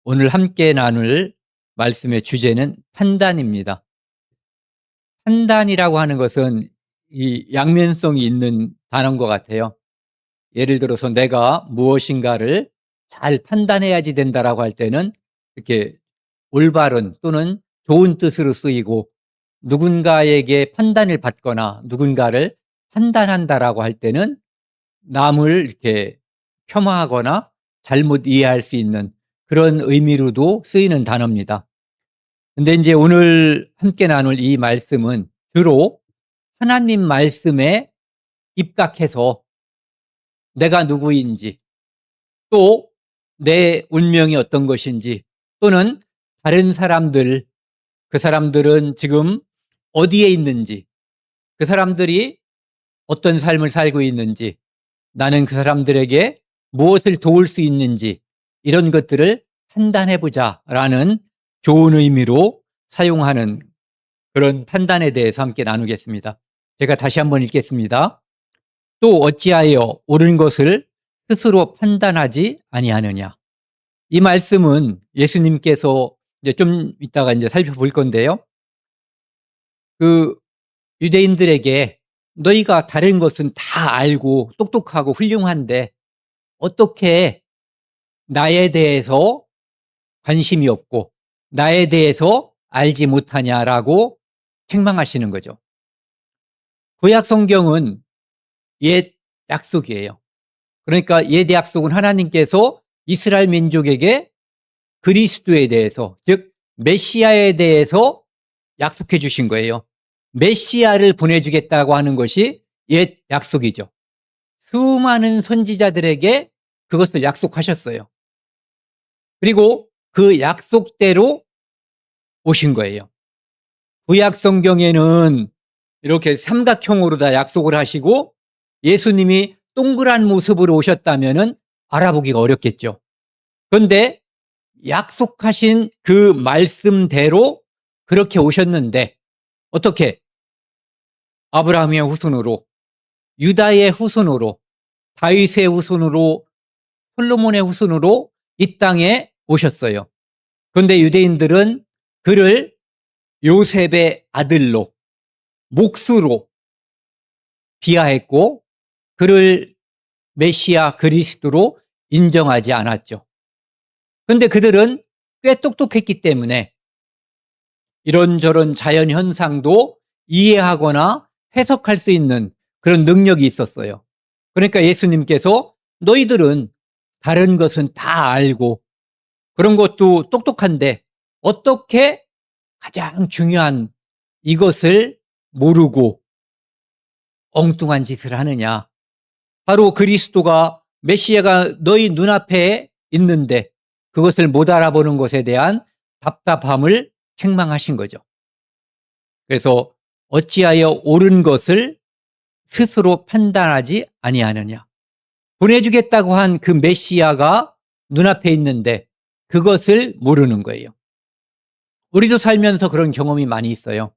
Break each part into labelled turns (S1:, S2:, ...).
S1: 오늘 함께 나눌 말씀의 주제는 판단입니다. 판단이라고 하는 것은 이 양면성이 있는 단어인 것 같아요. 예를 들어서 내가 무엇인가를 잘 판단해야지 된다라고 할 때는 이렇게 올바른 또는 좋은 뜻으로 쓰이고, 누군가에게 판단을 받거나 누군가를 판단한다라고 할 때는 남을 이렇게 폄하하거나 잘못 이해할 수 있는 그런 의미로도 쓰이는 단어입니다. 근데 이제 오늘 함께 나눌 이 말씀은 주로 하나님 말씀에 입각해서 내가 누구인지, 또 내 운명이 어떤 것인지, 또는 다른 사람들, 그 사람들은 지금 어디에 있는지, 그 사람들이 어떤 삶을 살고 있는지, 나는 그 사람들에게 무엇을 도울 수 있는지, 이런 것들을 판단해보자라는 좋은 의미로 사용하는 그런 판단에 대해서 함께 나누겠습니다. 제가 다시 한번 읽겠습니다. 또 어찌하여 옳은 것을 스스로 판단하지 아니하느냐. 이 말씀은 예수님께서 이제 좀 이따가 이제 살펴볼 건데요. 그 유대인들에게 너희가 다른 것은 다 알고 똑똑하고 훌륭한데 어떻게 나에 대해서 관심이 없고 나에 대해서 알지 못하냐라고 책망하시는 거죠. 구약 성경은 옛 약속이에요. 그러니까 옛 약속은 하나님께서 이스라엘 민족에게 그리스도에 대해서, 즉 메시아에 대해서 약속해 주신 거예요. 메시아를 보내주겠다고 하는 것이 옛 약속이죠. 수많은 선지자들에게 그것을 약속하셨어요. 그리고 그 약속대로 오신 거예요. 구약 성경에는 이렇게 삼각형으로 다 약속을 하시고, 예수님이 동그란 모습으로 오셨다면 알아보기가 어렵겠죠. 그런데 약속하신 그 말씀대로 그렇게 오셨는데, 어떻게? 아브라함의 후손으로, 유다의 후손으로, 다윗의 후손으로, 솔로몬의 후손으로 이 땅에 오셨어요. 그런데 유대인들은 그를 요셉의 아들로, 목수로 비하했고, 그를 메시아 그리스도로 인정하지 않았죠. 그런데 그들은 꽤 똑똑했기 때문에 이런저런 자연 현상도 이해하거나 해석할 수 있는 그런 능력이 있었어요. 그러니까 예수님께서 너희들은 다른 것은 다 알고 그런 것도 똑똑한데 어떻게 가장 중요한 이것을 모르고 엉뚱한 짓을 하느냐. 바로 그리스도가, 메시아가 너희 눈앞에 있는데 그것을 못 알아보는 것에 대한 답답함을 책망하신 거죠. 그래서 어찌하여 옳은 것을 스스로 판단하지 아니하느냐. 보내주겠다고 한 그 메시아가 눈앞에 있는데 그것을 모르는 거예요. 우리도 살면서 그런 경험이 많이 있어요.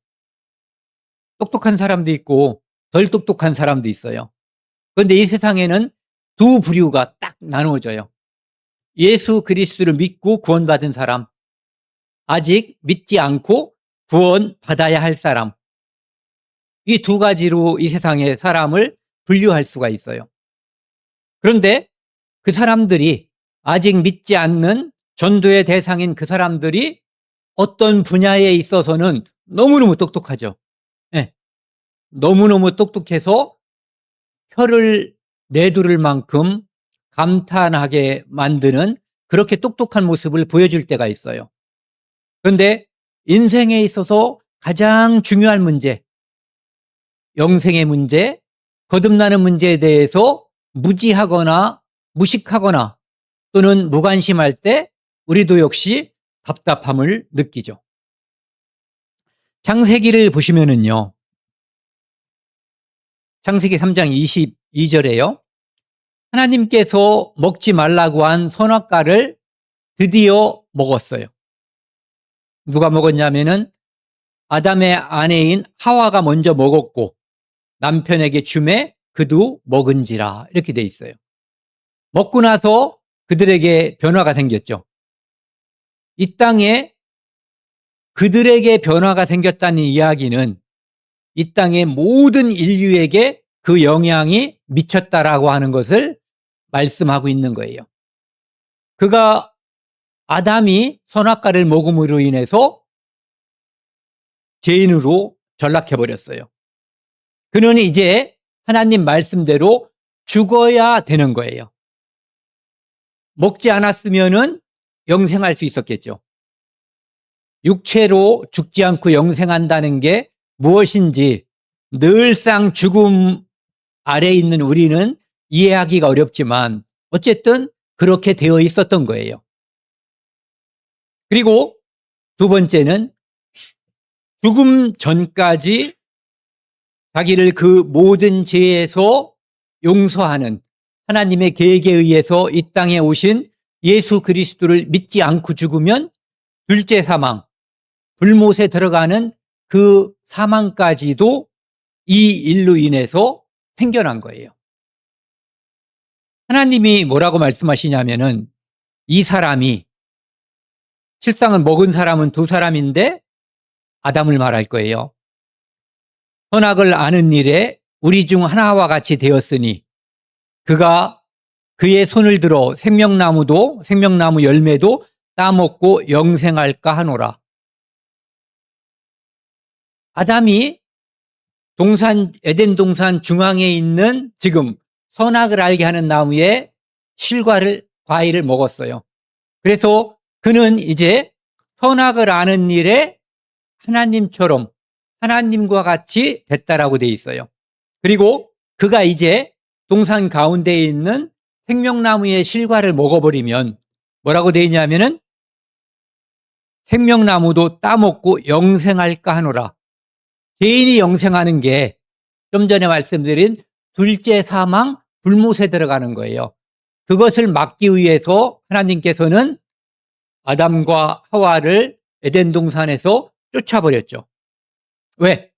S1: 똑똑한 사람도 있고 덜 똑똑한 사람도 있어요. 그런데 이 세상에는 두 부류가 딱 나누어져요. 예수 그리스도를 믿고 구원받은 사람, 아직 믿지 않고 구원받아야 할 사람. 이 두 가지로 이 세상의 사람을 분류할 수가 있어요. 그런데 그 사람들이, 아직 믿지 않는 전도의 대상인 그 사람들이 어떤 분야에 있어서는 너무너무 똑똑하죠. 네. 너무너무 똑똑해서 혀를 내두를 만큼 감탄하게 만드는 그렇게 똑똑한 모습을 보여줄 때가 있어요. 그런데 인생에 있어서 가장 중요한 문제, 영생의 문제, 거듭나는 문제에 대해서 무지하거나 무식하거나 또는 무관심할 때 우리도 역시 답답함을 느끼죠. 창세기를 보시면은요, 창세기 3장 22절에요. 하나님께서 먹지 말라고 한 선악과를 드디어 먹었어요. 누가 먹었냐면은 아담의 아내인 하와가 먼저 먹었고 남편에게 주매 그도 먹은지라, 이렇게 돼 있어요. 먹고 나서 그들에게 변화가 생겼죠. 이 땅에 그들에게 변화가 생겼다는 이야기는 이 땅의 모든 인류에게 그 영향이 미쳤다라고 하는 것을 말씀하고 있는 거예요. 아담이 선악과를 먹음으로 인해서 죄인으로 전락해버렸어요. 그는 이제 하나님 말씀대로 죽어야 되는 거예요. 먹지 않았으면은 영생할 수 있었겠죠. 육체로 죽지 않고 영생한다는 게 무엇인지 늘상 죽음 아래에 있는 우리는 이해하기가 어렵지만 어쨌든 그렇게 되어 있었던 거예요. 그리고 두 번째는 죽음 전까지 자기를 그 모든 죄에서 용서하는 하나님의 계획에 의해서 이 땅에 오신 예수 그리스도를 믿지 않고 죽으면 둘째 사망, 불못에 들어가는 그 사망까지도 이 일로 인해서 생겨난 거예요. 하나님이 뭐라고 말씀하시냐면은 이 사람이 실상은 먹은 사람은 두 사람인데 아담을 말할 거예요. 선악을 아는 일에 우리 중 하나와 같이 되었으니 그가 그의 손을 들어 생명나무 열매도 따먹고 영생할까 하노라. 아담이 에덴 동산 중앙에 있는 지금 선악을 알게 하는 나무의 과일을 먹었어요. 그래서 그는 이제 선악을 아는 일에 하나님처럼 하나님과 같이 됐다라고 돼 있어요. 그리고 그가 이제 동산 가운데에 있는 생명나무의 실과를 먹어버리면 뭐라고 돼 있냐면은 생명나무도 따먹고 영생할까 하노라. 죄인이 영생하는 게 좀 전에 말씀드린 둘째 사망 불못에 들어가는 거예요. 그것을 막기 위해서 하나님께서는 아담과 하와를 에덴 동산에서 쫓아버렸죠. 왜?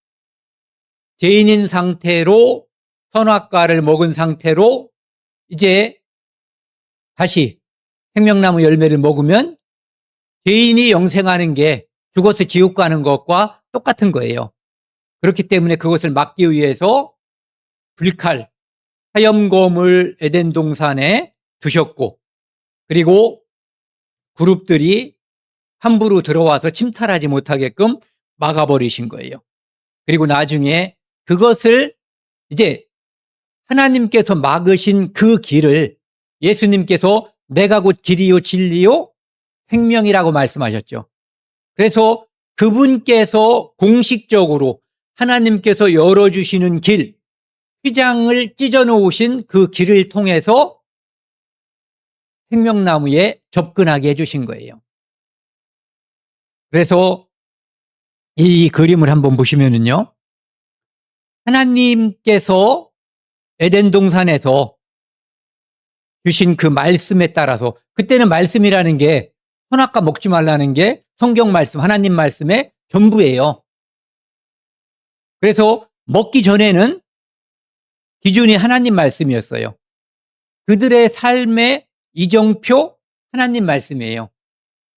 S1: 죄인인 상태로 선악과를 먹은 상태로 이제 다시 생명나무 열매를 먹으면 죄인이 영생하는 게 죽어서 지옥 가는 것과 똑같은 거예요. 그렇기 때문에 그것을 막기 위해서 불칼, 화염검을 에덴 동산에 두셨고 그리고 그룹들이 함부로 들어와서 침탈하지 못하게끔 막아버리신 거예요. 그리고 나중에 그것을 이제 하나님께서 막으신 그 길을 예수님께서 내가 곧 길이요 진리요 생명이라고 말씀하셨죠. 그래서 그분께서 공식적으로 하나님께서 열어주시는 길, 휘장을 찢어 놓으신 그 길을 통해서 생명나무에 접근하게 해주신 거예요. 그래서 이 그림을 한번 보시면은요, 하나님께서 에덴 동산에서 주신 그 말씀에 따라서 그때는 말씀이라는 게 선악과 먹지 말라는 게 성경 말씀, 하나님 말씀의 전부예요. 그래서 먹기 전에는 기준이 하나님 말씀이었어요. 그들의 삶의 이정표 하나님 말씀이에요.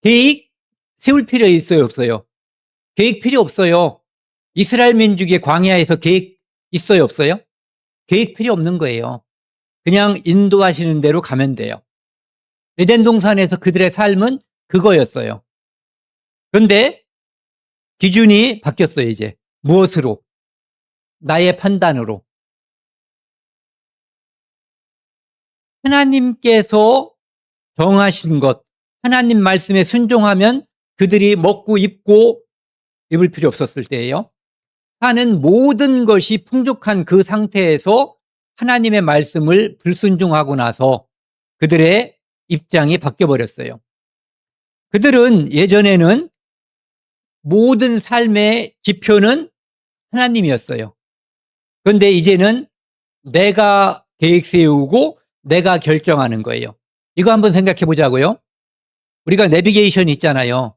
S1: 계획 세울 필요 있어요, 없어요? 계획 필요 없어요. 이스라엘 민족의 광야에서 계획 있어요, 없어요? 계획 필요 없는 거예요. 그냥 인도하시는 대로 가면 돼요. 에덴 동산에서 그들의 삶은 그거였어요. 그런데 기준이 바뀌었어요, 이제. 무엇으로? 나의 판단으로. 하나님께서 정하신 것, 하나님 말씀에 순종하면 그들이 먹고 입고 입을 필요 없었을 때예요. 사는 모든 것이 풍족한 그 상태에서 하나님의 말씀을 불순종하고 나서 그들의 입장이 바뀌어버렸어요. 그들은 예전에는 모든 삶의 지표는 하나님이었어요. 그런데 이제는 내가 계획 세우고 내가 결정하는 거예요. 이거 한번 생각해 보자고요. 우리가 내비게이션 있잖아요.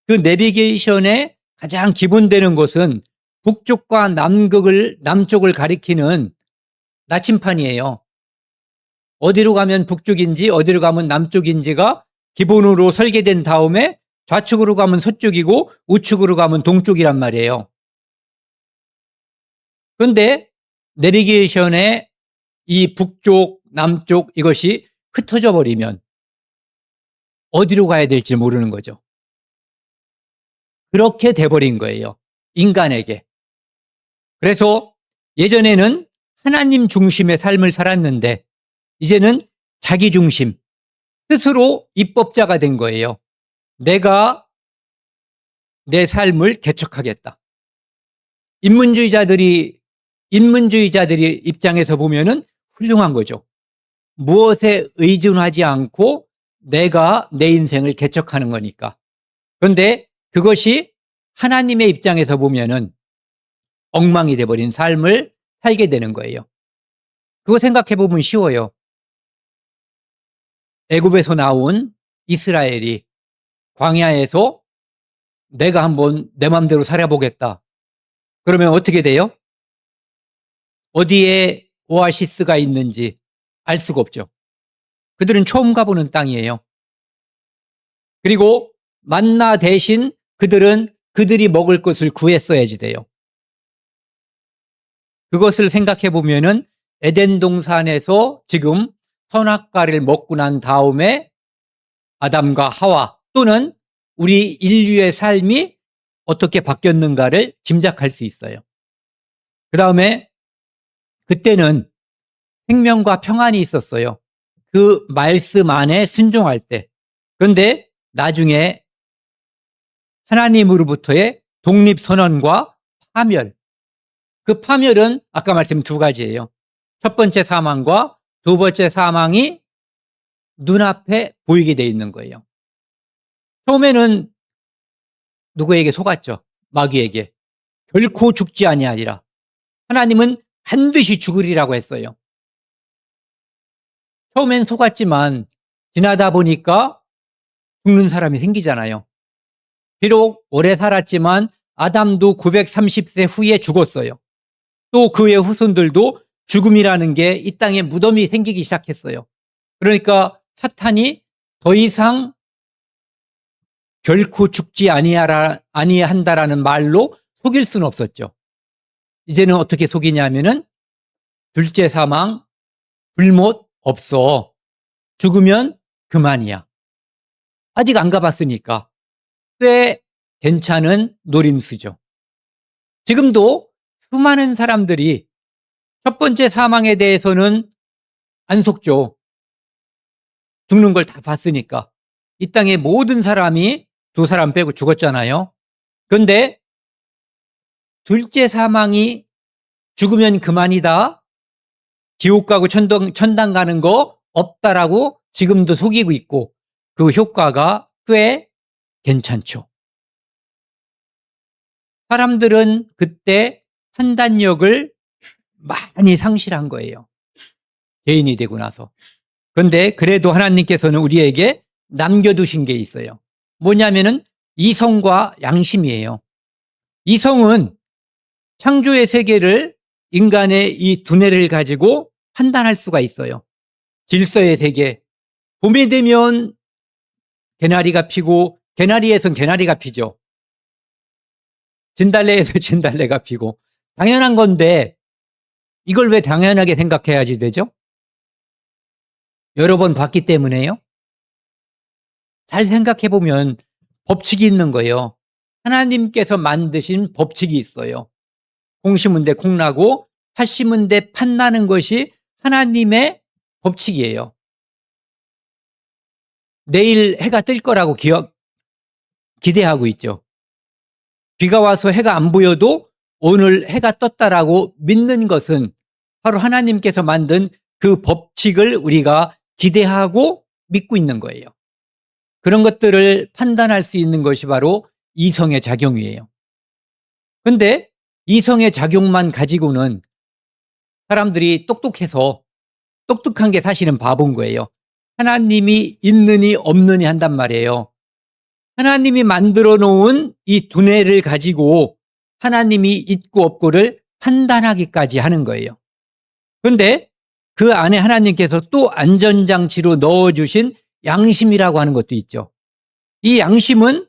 S1: 그 내비게이션의 가장 기본되는 것은 북쪽과 남쪽을 가리키는 나침판이에요. 어디로 가면 북쪽인지 어디로 가면 남쪽인지가 기본으로 설계된 다음에 좌측으로 가면 서쪽이고 우측으로 가면 동쪽이란 말이에요. 그런데 내비게이션의 이 북쪽, 남쪽 이것이 흩어져 버리면 어디로 가야 될지 모르는 거죠. 그렇게 돼버린 거예요. 인간에게. 그래서 예전에는 하나님 중심의 삶을 살았는데 이제는 자기 중심, 스스로 입법자가 된 거예요. 내가 내 삶을 개척하겠다. 인문주의자들이 입장에서 보면은 훌륭한 거죠. 무엇에 의존하지 않고 내가 내 인생을 개척하는 거니까. 그런데 그것이 하나님의 입장에서 보면은 엉망이 돼버린 삶을 살게 되는 거예요. 그거 생각해 보면 쉬워요. 애굽에서 나온 이스라엘이 광야에서 내가 한번 내 맘대로 살아보겠다. 그러면 어떻게 돼요? 어디에 오아시스가 있는지 알 수가 없죠. 그들은 처음 가보는 땅이에요. 그리고 만나 대신 그들은 그들이 먹을 것을 구했어야지 돼요. 그것을 생각해 보면은 에덴 동산에서 지금 선악과를 먹고 난 다음에 아담과 하와 또는 우리 인류의 삶이 어떻게 바뀌었는가를 짐작할 수 있어요. 그 다음에 그때는 생명과 평안이 있었어요. 그 말씀 안에 순종할 때. 그런데 나중에 하나님으로부터의 독립선언과 파멸. 그 파멸은 아까 말씀 두 가지예요. 첫 번째 사망과 두 번째 사망이 눈앞에 보이게 돼 있는 거예요. 처음에는 누구에게 속았죠? 마귀에게. 결코 죽지 아니하리라. 하나님은 반드시 죽으리라고 했어요. 처음엔 속았지만 지나다 보니까 죽는 사람이 생기잖아요. 비록 오래 살았지만 아담도 930세 후에 죽었어요. 또 그의 후손들도 죽음이라는 게 이 땅에 무덤이 생기기 시작했어요. 그러니까 사탄이 더 이상 결코 죽지 아니한다라는 말로 속일 수는 없었죠. 이제는 어떻게 속이냐면은 둘째 사망, 불못 없어. 죽으면 그만이야. 아직 안 가봤으니까 꽤 괜찮은 노림수죠. 지금도 수많은 사람들이 첫 번째 사망에 대해서는 안 속죠. 죽는 걸 다 봤으니까. 이 땅의 모든 사람이 두 사람 빼고 죽었잖아요. 그런데 둘째 사망이 죽으면 그만이다. 지옥 가고 천당 가는 거 없다라고 지금도 속이고 있고 그 효과가 꽤 괜찮죠. 사람들은 그때 판단력을 많이 상실한 거예요. 죄인이 되고 나서. 그런데 그래도 하나님께서는 우리에게 남겨두신 게 있어요. 뭐냐면은 이성과 양심이에요. 이성은 창조의 세계를 인간의 이 두뇌를 가지고 판단할 수가 있어요. 질서의 세계. 봄이 되면 개나리가 피고 개나리에선 개나리가 피죠. 진달래에서 진달래가 피고 당연한 건데 이걸 왜 당연하게 생각해야지 되죠? 여러 번 봤기 때문에요. 잘 생각해 보면 법칙이 있는 거예요. 하나님께서 만드신 법칙이 있어요. 콩 심은 데 콩 나고 팥 심은 데 팥 나는 것이 하나님의 법칙이에요. 내일 해가 뜰 거라고 기대하고 있죠. 비가 와서 해가 안 보여도 오늘 해가 떴다라고 믿는 것은 바로 하나님께서 만든 그 법칙을 우리가 기대하고 믿고 있는 거예요. 그런 것들을 판단할 수 있는 것이 바로 이성의 작용이에요. 그런데 이성의 작용만 가지고는 사람들이 똑똑해서 똑똑한 게 사실은 바본 거예요. 하나님이 있느니 없느니 한단 말이에요. 하나님이 만들어 놓은 이 두뇌를 가지고 하나님이 있고 없고를 판단하기까지 하는 거예요. 그런데 그 안에 하나님께서 또 안전장치로 넣어주신 양심이라고 하는 것도 있죠. 이 양심은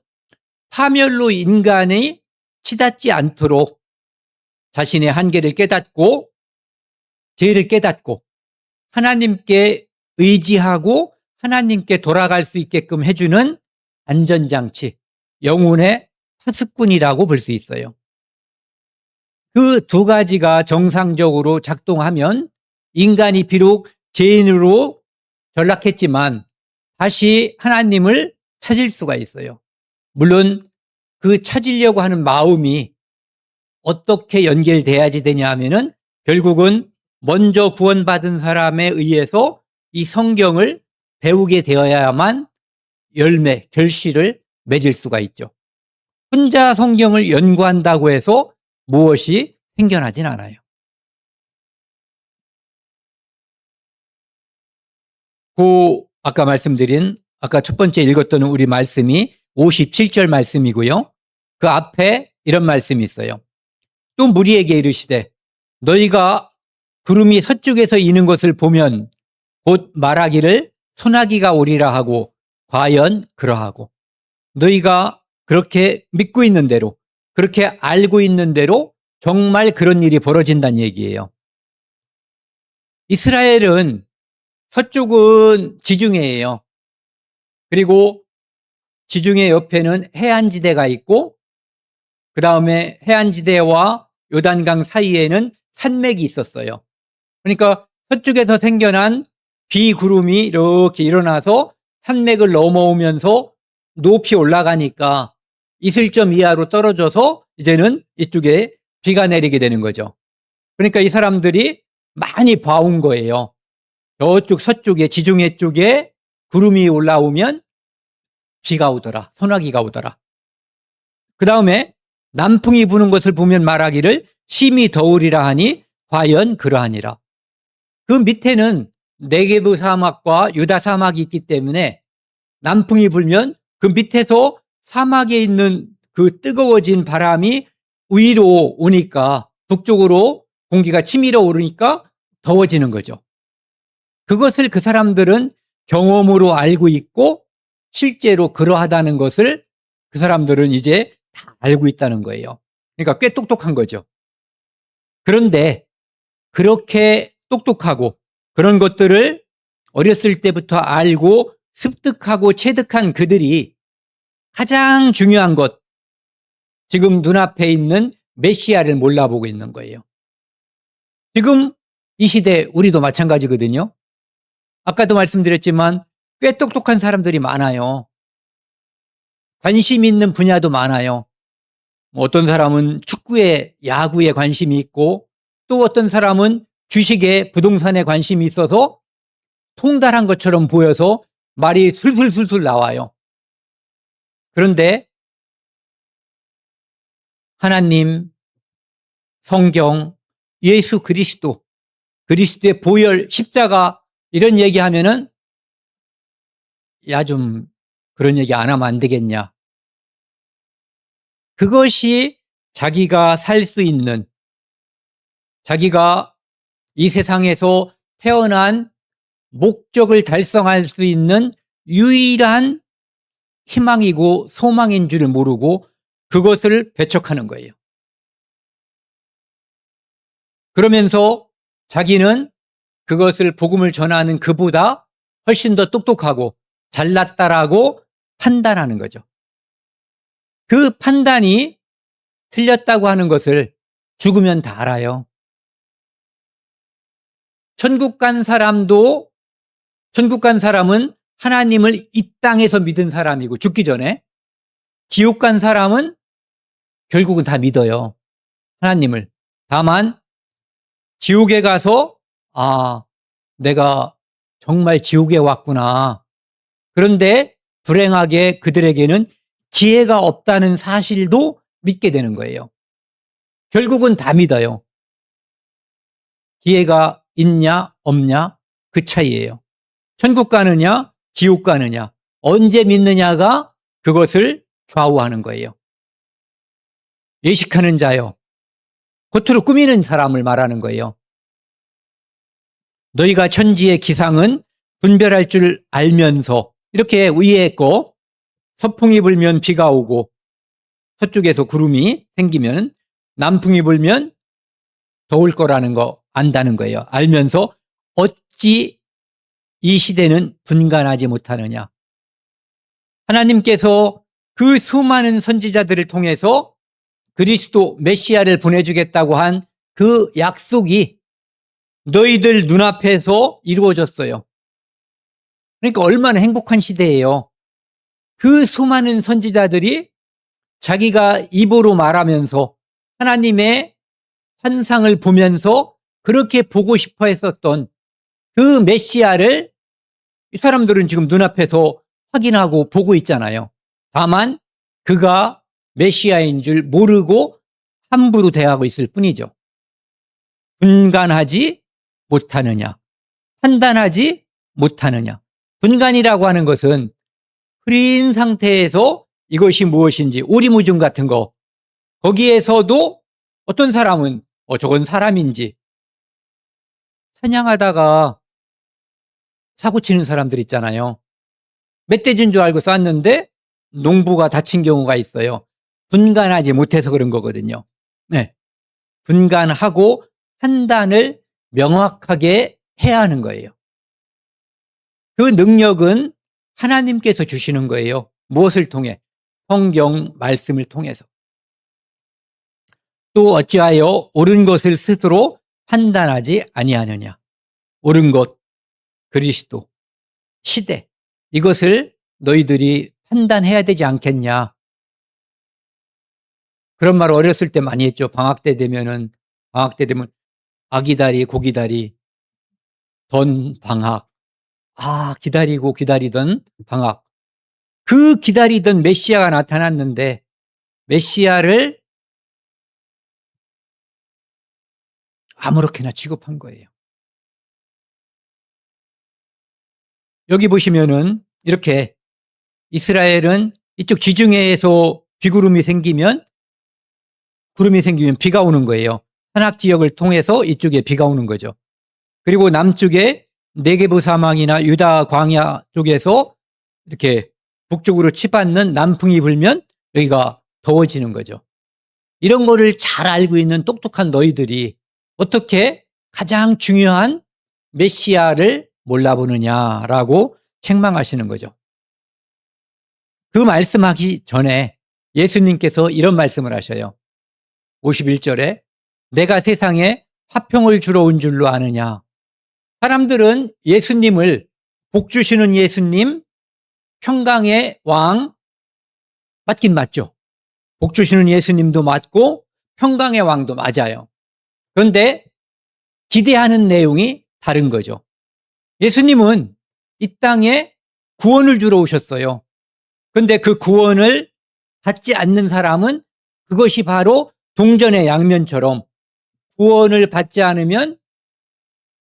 S1: 파멸로 인간이 치닫지 않도록 자신의 한계를 깨닫고 죄를 깨닫고 하나님께 의지하고 하나님께 돌아갈 수 있게끔 해주는 안전장치, 영혼의 파수꾼이라고 볼 수 있어요. 그 두 가지가 정상적으로 작동하면 인간이 비록 죄인으로 전락했지만 다시 하나님을 찾을 수가 있어요. 물론 그 찾으려고 하는 마음이 어떻게 연결돼야지 되냐 하면은 결국은 먼저 구원받은 사람에 의해서 이 성경을 배우게 되어야만 열매, 결실을 맺을 수가 있죠. 혼자 성경을 연구한다고 해서 무엇이 생겨나진 않아요. 아까 말씀드린, 아까 첫 번째 읽었던 우리 말씀이 57절 말씀이고요. 그 앞에 이런 말씀이 있어요. 또 무리에게 이르시되 너희가 구름이 서쪽에서 이는 것을 보면 곧 말하기를 소나기가 오리라 하고 과연 그러하고 너희가 그렇게 믿고 있는 대로 그렇게 알고 있는 대로 정말 그런 일이 벌어진다는 얘기예요. 이스라엘은 서쪽은 지중해예요. 그리고 지중해 옆에는 해안지대가 있고 그 다음에 해안지대와 요단강 사이에는 산맥이 있었어요. 그러니까 서쪽에서 생겨난 비구름이 이렇게 일어나서 산맥을 넘어오면서 높이 올라가니까 이슬점 이하로 떨어져서 이제는 이쪽에 비가 내리게 되는 거죠. 그러니까 이 사람들이 많이 봐온 거예요. 저쪽 서쪽에 지중해 쪽에 구름이 올라오면 비가 오더라. 소나기가 오더라. 그 다음에 남풍이 부는 것을 보면 말하기를 심히 더우리라 하니 과연 그러하니라. 그 밑에는 네게브 사막과 유다 사막이 있기 때문에 남풍이 불면 그 밑에서 사막에 있는 그 뜨거워진 바람이 위로 오니까 북쪽으로 공기가 치밀어 오르니까 더워지는 거죠. 그것을 그 사람들은 경험으로 알고 있고 실제로 그러하다는 것을 그 사람들은 이제 다 알고 있다는 거예요. 그러니까 꽤 똑똑한 거죠. 그런데 그렇게 똑똑하고 그런 것들을 어렸을 때부터 알고 습득하고 체득한 그들이 가장 중요한 것, 지금 눈앞에 있는 메시아를 몰라보고 있는 거예요. 지금 이 시대 우리도 마찬가지거든요. 아까도 말씀드렸지만 꽤 똑똑한 사람들이 많아요. 관심 있는 분야도 많아요. 어떤 사람은 축구에, 야구에 관심이 있고 또 어떤 사람은 주식에, 부동산에 관심이 있어서 통달한 것처럼 보여서 말이 술술술술 나와요. 그런데 하나님, 성경, 예수 그리스도의 보혈, 십자가 이런 얘기하면은 야, 좀 그런 얘기 안 하면 안 되겠냐. 그것이 자기가 살 수 있는, 자기가 이 세상에서 태어난 목적을 달성할 수 있는 유일한 희망이고 소망인 줄을 모르고 그것을 배척하는 거예요. 그러면서 자기는 그것을 복음을 전하는 그보다 훨씬 더 똑똑하고 잘났다라고 판단하는 거죠. 그 판단이 틀렸다고 하는 것을 죽으면 다 알아요. 천국 간 사람은 하나님을 이 땅에서 믿은 사람이고 죽기 전에, 지옥 간 사람은 결국은 다 믿어요. 하나님을. 다만 지옥에 가서 내가 정말 지옥에 왔구나. 그런데 불행하게 그들에게는 기회가 없다는 사실도 믿게 되는 거예요. 결국은 다 믿어요. 기회가 있냐 없냐 그 차이예요. 천국 가느냐 지옥 가느냐 언제 믿느냐가 그것을 좌우하는 거예요. 예식하는 자요. 겉으로 꾸미는 사람을 말하는 거예요. 너희가 천지의 기상은 분별할 줄 알면서 이렇게 위에 거 서풍이 불면 비가 오고 서쪽에서 구름이 생기면 남풍이 불면 더울 거라는 거 안다는 거예요. 알면서 어찌 이 시대는 분간하지 못하느냐. 하나님께서 그 수많은 선지자들을 통해서 그리스도 메시아를 보내주겠다고 한 그 약속이 너희들 눈앞에서 이루어졌어요. 그러니까 얼마나 행복한 시대예요. 그 수많은 선지자들이 자기가 입으로 말하면서 하나님의 환상을 보면서 그렇게 보고 싶어 했었던 그 메시아를 이 사람들은 지금 눈앞에서 확인하고 보고 있잖아요. 다만 그가 메시아인 줄 모르고 함부로 대하고 있을 뿐이죠. 분간하지 못하느냐, 판단하지 못하느냐. 분간이라고 하는 것은 흐린 상태에서 이것이 무엇인지 오리무중 같은 거, 거기에서도 어떤 사람은 저건 사람인지, 사냥하다가 사고 치는 사람들 있잖아요. 멧돼지인 줄 알고 쐈는데 농부가 다친 경우가 있어요. 분간하지 못해서 그런 거거든요. 네. 분간하고 판단을 명확하게 해야 하는 거예요. 그 능력은 하나님께서 주시는 거예요. 무엇을 통해? 성경 말씀을 통해서. 또 어찌하여 옳은 것을 스스로 판단하지 아니하느냐. 옳은 것, 그리스도, 시대, 이것을 너희들이 판단해야 되지 않겠냐. 그런 말 어렸을 때 많이 했죠. 방학 때 되면 아기다리, 고기다리, 던 방학. 기다리고 기다리던 방학. 그 기다리던 메시아가 나타났는데 메시아를 아무렇게나 취급한 거예요. 여기 보시면은 이렇게 이스라엘은 이쪽 지중해에서 구름이 생기면 비가 오는 거예요. 산악 지역을 통해서 이쪽에 비가 오는 거죠. 그리고 남쪽에 네게부 사막이나 유다 광야 쪽에서 이렇게 북쪽으로 치받는 남풍이 불면 여기가 더워지는 거죠. 이런 거를 잘 알고 있는 똑똑한 너희들이 어떻게 가장 중요한 메시아를 몰라보느냐라고 책망하시는 거죠. 그 말씀하기 전에 예수님께서 이런 말씀을 하셔요. 51절에 내가 세상에 화평을 주러 온 줄로 아느냐. 사람들은 예수님을 복 주시는 예수님, 평강의 왕 맞긴 맞죠. 복 주시는 예수님도 맞고 평강의 왕도 맞아요. 그런데 기대하는 내용이 다른 거죠. 예수님은 이 땅에 구원을 주러 오셨어요. 그런데 그 구원을 받지 않는 사람은 그것이 바로 동전의 양면처럼 구원을 받지 않으면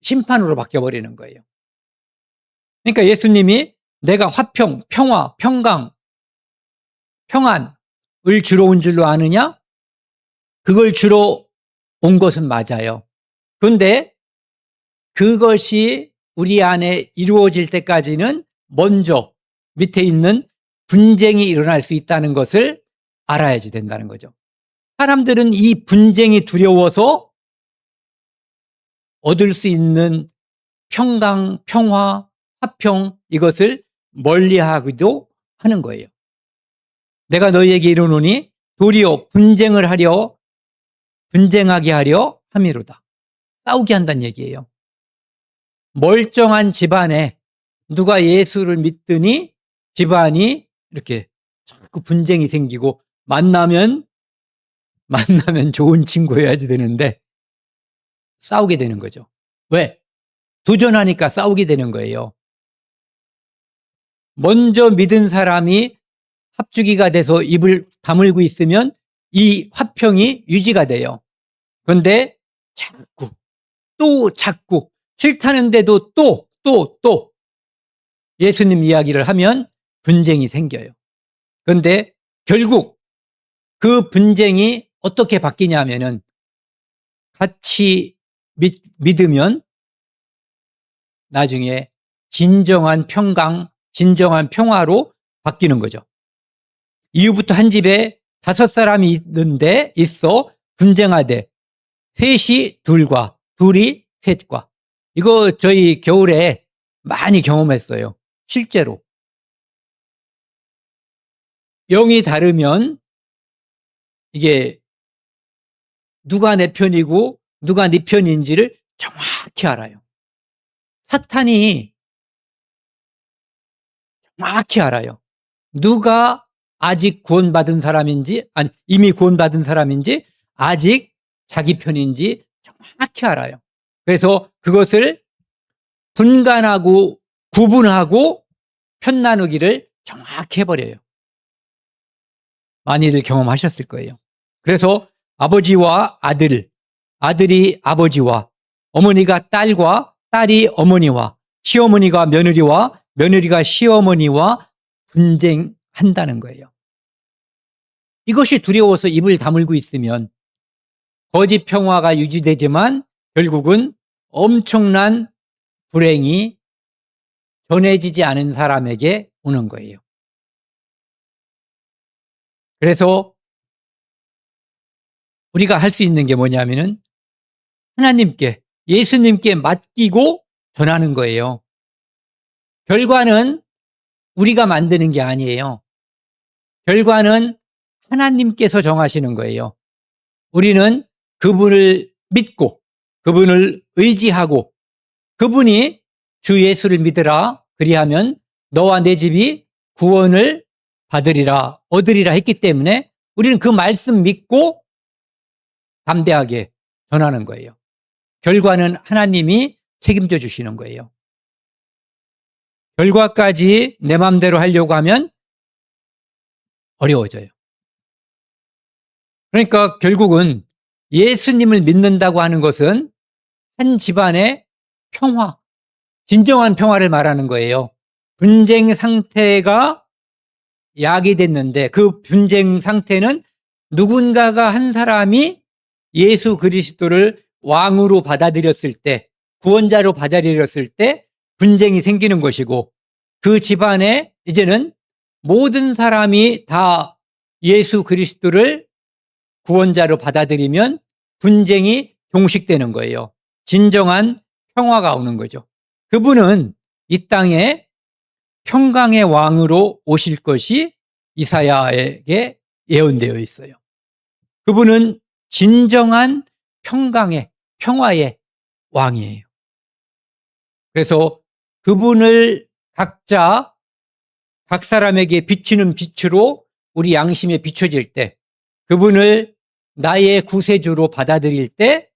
S1: 심판으로 바뀌어버리는 거예요. 그러니까 예수님이 내가 화평, 평화, 평강, 평안을 주러 온 줄로 아느냐? 그걸 주러 온 것은 맞아요. 그런데 그것이 우리 안에 이루어질 때까지는 먼저 밑에 있는 분쟁이 일어날 수 있다는 것을 알아야지 된다는 거죠. 사람들은 이 분쟁이 두려워서 얻을 수 있는 평강, 평화, 화평 이것을 멀리하기도 하는 거예요. 내가 너희에게 이르노니 도리어 분쟁하게 하려 함이로다. 싸우게 한다는 얘기예요. 멀쩡한 집안에 누가 예수를 믿더니 집안이 이렇게 자꾸 분쟁이 생기고 만나면 좋은 친구여야지 되는데 싸우게 되는 거죠. 왜? 도전하니까 싸우게 되는 거예요. 먼저 믿은 사람이 합주기가 돼서 입을 다물고 있으면 이 화평이 유지가 돼요. 그런데 자꾸 싫다는데도 또 예수님 이야기를 하면 분쟁이 생겨요. 그런데 결국 그 분쟁이 어떻게 바뀌냐면은 같이 믿으면 나중에 진정한 평강, 진정한 평화로 바뀌는 거죠. 이후부터 한 집에 5사람이 있어 분쟁하되 셋이 둘과 둘이 셋과. 이거 저희 겨울에 많이 경험했어요. 실제로. 영이 다르면 이게 누가 내 편이고 누가 네 편인지를 정확히 알아요. 사탄이 정확히 알아요. 누가 아직 구원받은 사람인지, 아니, 이미 구원받은 사람인지, 아직 자기 편인지 정확히 알아요. 그래서 그것을 분간하고 구분하고 편 나누기를 정확히 해버려요. 많이들 경험하셨을 거예요. 그래서 아버지와 아들이 아버지와, 어머니가 딸과 딸이 어머니와, 시어머니가 며느리와 며느리가 시어머니와 분쟁한다는 거예요. 이것이 두려워서 입을 다물고 있으면 거짓 평화가 유지되지만 결국은 엄청난 불행이 전해지지 않은 사람에게 오는 거예요. 그래서 우리가 할 수 있는 게 뭐냐면은 하나님께, 예수님께 맡기고 전하는 거예요. 결과는 우리가 만드는 게 아니에요. 결과는 하나님께서 정하시는 거예요. 우리는 그분을 믿고 그분을 의지하고 그분이 주 예수를 믿으라 그리하면 너와 내 집이 구원을 받으리라 얻으리라 했기 때문에 우리는 그 말씀 믿고 담대하게 전하는 거예요. 결과는 하나님이 책임져 주시는 거예요. 결과까지 내 마음대로 하려고 하면 어려워져요. 그러니까 결국은 예수님을 믿는다고 하는 것은 한 집안의 평화, 진정한 평화를 말하는 거예요. 분쟁 상태가 야기됐는데 그 분쟁 상태는 누군가가 한 사람이 예수 그리스도를 왕으로 받아들였을 때, 구원자로 받아들였을 때 분쟁이 생기는 것이고 그 집안에 이제는 모든 사람이 다 예수 그리스도를 구원자로 받아들이면 분쟁이 종식되는 거예요. 진정한 평화가 오는 거죠. 그분은 이 땅에 평강의 왕으로 오실 것이 이사야에게 예언되어 있어요. 그분은 진정한 평화의 왕이에요. 그래서 그분을 각자 각 사람에게 비추는 빛으로 우리 양심에 비춰질 때, 그분을 나의 구세주로 받아들일 때,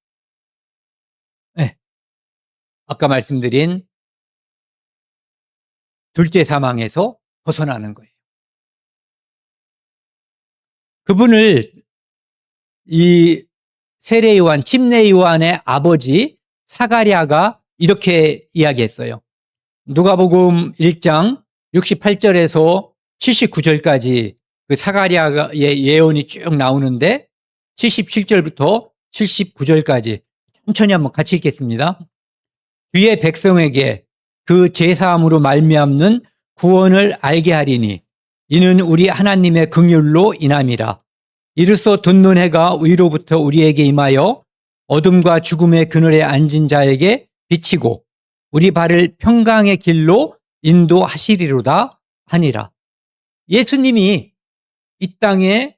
S1: 아까 말씀드린 둘째 사망에서 벗어나는 거예요. 그분을 이 세례 요한, 침례 요한의 아버지 사가랴가 이렇게 이야기했어요. 누가복음 1장 68절에서 79절까지 그 사가랴의 예언이 쭉 나오는데 77절부터 79절까지 천천히 한번 같이 읽겠습니다. 주의 백성에게 그 제사함으로 말미암는 구원을 알게 하리니 이는 우리 하나님의 긍휼로 인함이라. 이르소 돋는 해가 위로부터 우리에게 임하여 어둠과 죽음의 그늘에 앉은 자에게 비치고 우리 발을 평강의 길로 인도하시리로다 하니라. 예수님이 이 땅에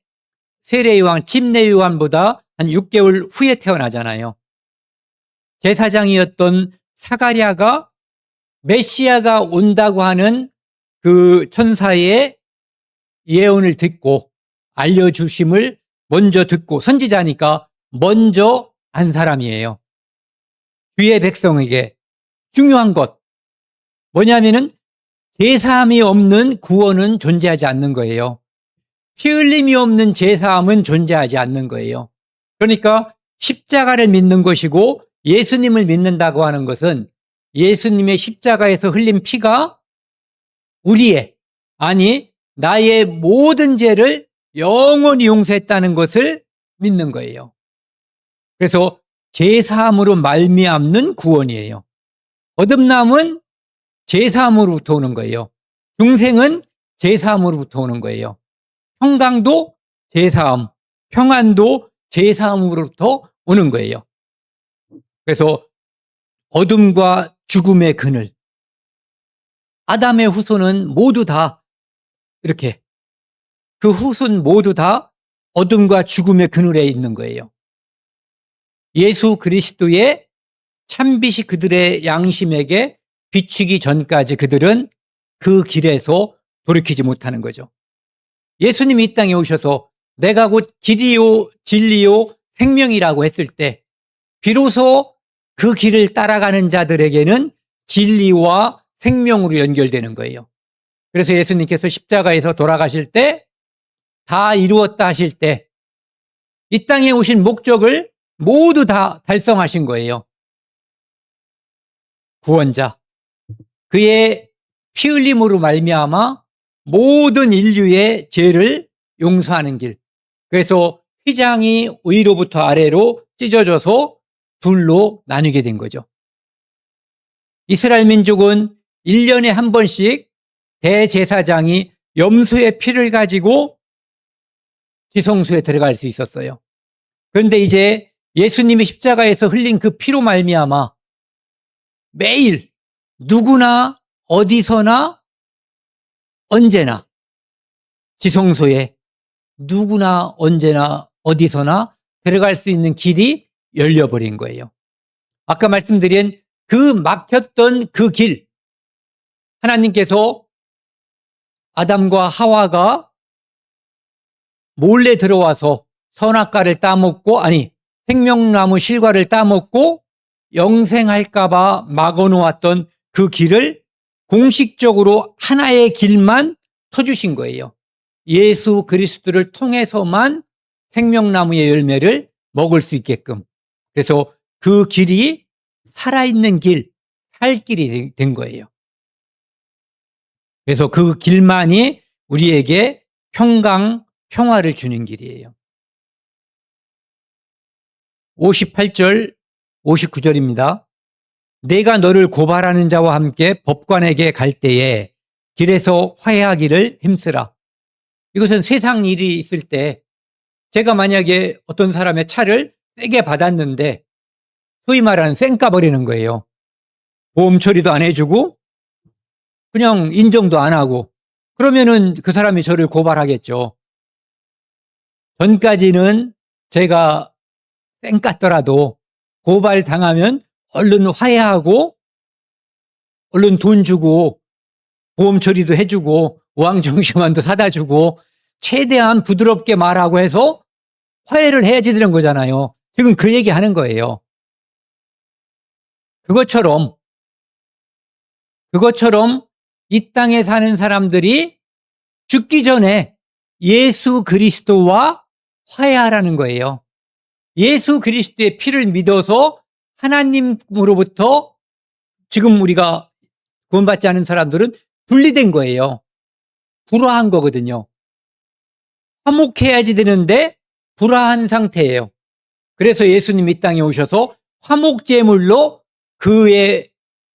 S1: 세례 요한, 침례 요한보다 한 6개월 후에 태어나잖아요. 제사장이었던 사가랴가 메시아가 온다고 하는 그 천사의 예언을 듣고 알려주심을 먼저 듣고, 선지자니까 먼저 한 사람이에요. 주의 백성에게 중요한 것 뭐냐면은 제사함이 없는 구원은 존재하지 않는 거예요. 피 흘림이 없는 제사함은 존재하지 않는 거예요. 그러니까 십자가를 믿는 것이고 예수님을 믿는다고 하는 것은 예수님의 십자가에서 흘린 피가 우리의, 아니 나의 모든 죄를 영원히 용서했다는 것을 믿는 거예요. 그래서 제사함으로 말미암는 구원이에요. 거듭남은 제사함으로부터 오는 거예요. 중생은 제사함으로부터 오는 거예요. 평강도 제사함, 평안도 제사함으로부터 오는 거예요. 그래서 어둠과 죽음의 그늘, 아담의 후손은 모두 다 이렇게, 그 후손 모두 다 어둠과 죽음의 그늘에 있는 거예요. 예수 그리스도의 참빛이 그들의 양심에게 비추기 전까지 그들은 그 길에서 돌이키지 못하는 거죠. 예수님이 이 땅에 오셔서 내가 곧 길이요 진리요 생명이라고 했을 때 비로소 그 길을 따라가는 자들에게는 진리와 생명으로 연결되는 거예요. 그래서 예수님께서 십자가에서 돌아가실 때 다 이루었다 하실 때 이 땅에 오신 목적을 모두 다 달성하신 거예요. 구원자, 그의 피 흘림으로 말미암아 모든 인류의 죄를 용서하는 길. 그래서 휘장이 위로부터 아래로 찢어져서 둘로 나뉘게 된 거죠. 이스라엘 민족은 1년에 한 번씩 대제사장이 염소의 피를 가지고 지성소에 들어갈 수 있었어요. 그런데 이제 예수님이 십자가에서 흘린 그 피로 말미암아 매일 누구나 어디서나 언제나 지성소에 누구나 언제나 어디서나 들어갈 수 있는 길이 열려버린 거예요. 아까 말씀드린 그 막혔던 그 길, 하나님께서 아담과 하와가 몰래 들어와서 선악과를 따먹고, 아니 생명나무 실과를 따먹고 영생할까봐 막아놓았던 그 길을 공식적으로 하나의 길만 터주신 거예요. 예수 그리스도를 통해서만 생명나무의 열매를 먹을 수 있게끔. 그래서 그 길이 살아있는 길, 살 길이 된 거예요. 그래서 그 길만이 우리에게 평화를 주는 길이에요. 58절, 59절입니다. 내가 너를 고발하는 자와 함께 법관에게 갈 때에 길에서 화해하기를 힘쓰라. 이것은 세상 일이 있을 때 제가 만약에 어떤 사람의 차를 세게 받았는데 소위 말하는 쌩까 버리는 거예요. 보험 처리도 안 해주고 그냥 인정도 안 하고, 그러면은 그 사람이 저를 고발하겠죠. 전까지는 제가 쌩깠더라도 고발당하면 얼른 화해하고 얼른 돈 주고 보험 처리도 해주고 우왕정심환도 사다 주고 최대한 부드럽게 말하고 해서 화해를 해야지 되는 거잖아요. 지금 그 얘기 하는 거예요. 그것처럼 이 땅에 사는 사람들이 죽기 전에 예수 그리스도와 화해하라는 거예요. 예수 그리스도의 피를 믿어서 하나님으로부터 지금 우리가 구원받지 않은 사람들은 분리된 거예요. 불화한 거거든요. 화목해야지 되는데 불화한 상태예요. 그래서 예수님이 이 땅에 오셔서 화목제물로 그의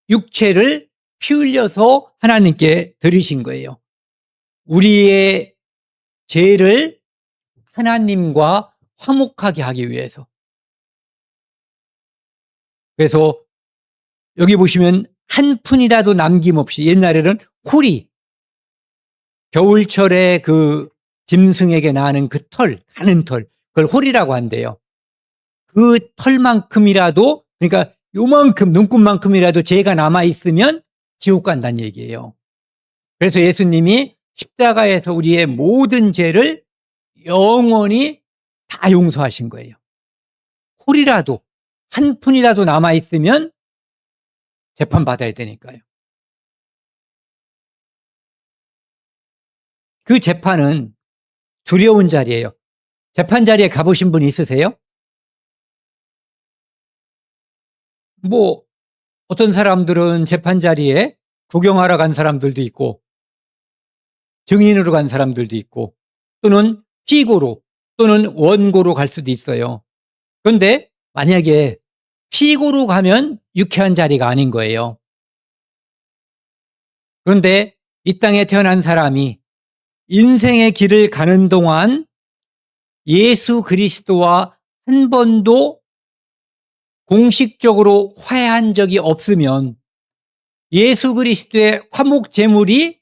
S1: 육체를 피 흘려서 하나님께 드리신 거예요. 우리의 죄를 하나님과 화목하게 하기 위해서. 그래서 여기 보시면 한 푼이라도 남김없이, 옛날에는 홀이, 겨울철에 그 짐승에게 나는 그 털, 가는 털, 그걸 홀이라고 한대요. 그 털만큼이라도, 그러니까 요만큼, 눈곱만큼이라도 죄가 남아있으면 지옥 간다는 얘기예요. 그래서 예수님이 십자가에서 우리의 모든 죄를 영원히 다 용서하신 거예요. 홀이라도, 한 푼이라도 남아있으면 재판받아야 되니까요. 그 재판은 두려운 자리예요. 재판 자리에 가보신 분 있으세요? 뭐 어떤 사람들은 재판 자리에 구경하러 간 사람들도 있고 증인으로 간 사람들도 있고 또는 피고로 또는 원고로 갈 수도 있어요. 그런데 만약에 피고로 가면 유쾌한 자리가 아닌 거예요. 그런데 이 땅에 태어난 사람이 인생의 길을 가는 동안 예수 그리스도와 한 번도 공식적으로 화해한 적이 없으면, 예수 그리스도의 화목 제물이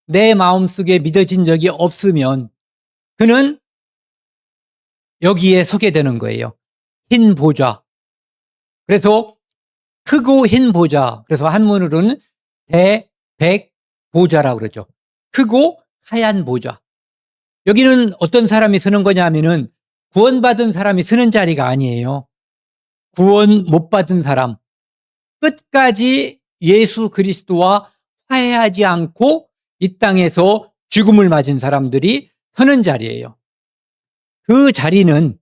S1: 내 마음속에 믿어진 적이 없으면 그는 여기에 서게 되는 거예요. 흰 보좌. 그래서 크고 흰 보좌. 그래서 한문으로는 대백보좌라고 그러죠. 크고 하얀 보좌. 여기는 어떤 사람이 서는 거냐 하면은 구원받은 사람이 서는 자리가 아니에요. 구원 못 받은 사람, 끝까지 예수 그리스도와 화해하지 않고 이 땅에서 죽음을 맞은 사람들이 서는 자리예요. 그 자리는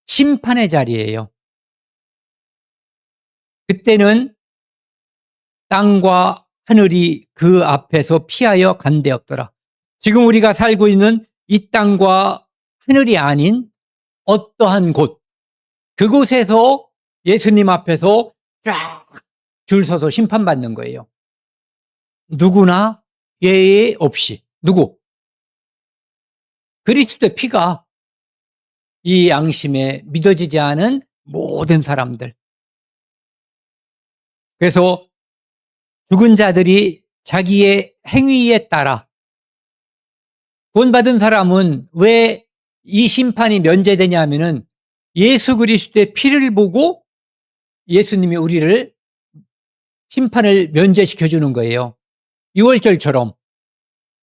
S1: 심판의 자리예요. 그때는 땅과 하늘이 그 앞에서 피하여 간데 없더라. 지금 우리가 살고 있는 이 땅과 하늘이 아닌 어떠한 곳, 그곳에서 예수님 앞에서 쫙 줄 서서 심판받는 거예요. 누구나 예외 없이. 누구? 그리스도의 피가 이 양심에 믿어지지 않은 모든 사람들. 그래서 죽은 자들이 자기의 행위에 따라, 구원받은 사람은 왜 이 심판이 면제되냐 하면은 예수 그리스도의 피를 보고 예수님이 우리를 심판을 면제시켜 주는 거예요. 유월절처럼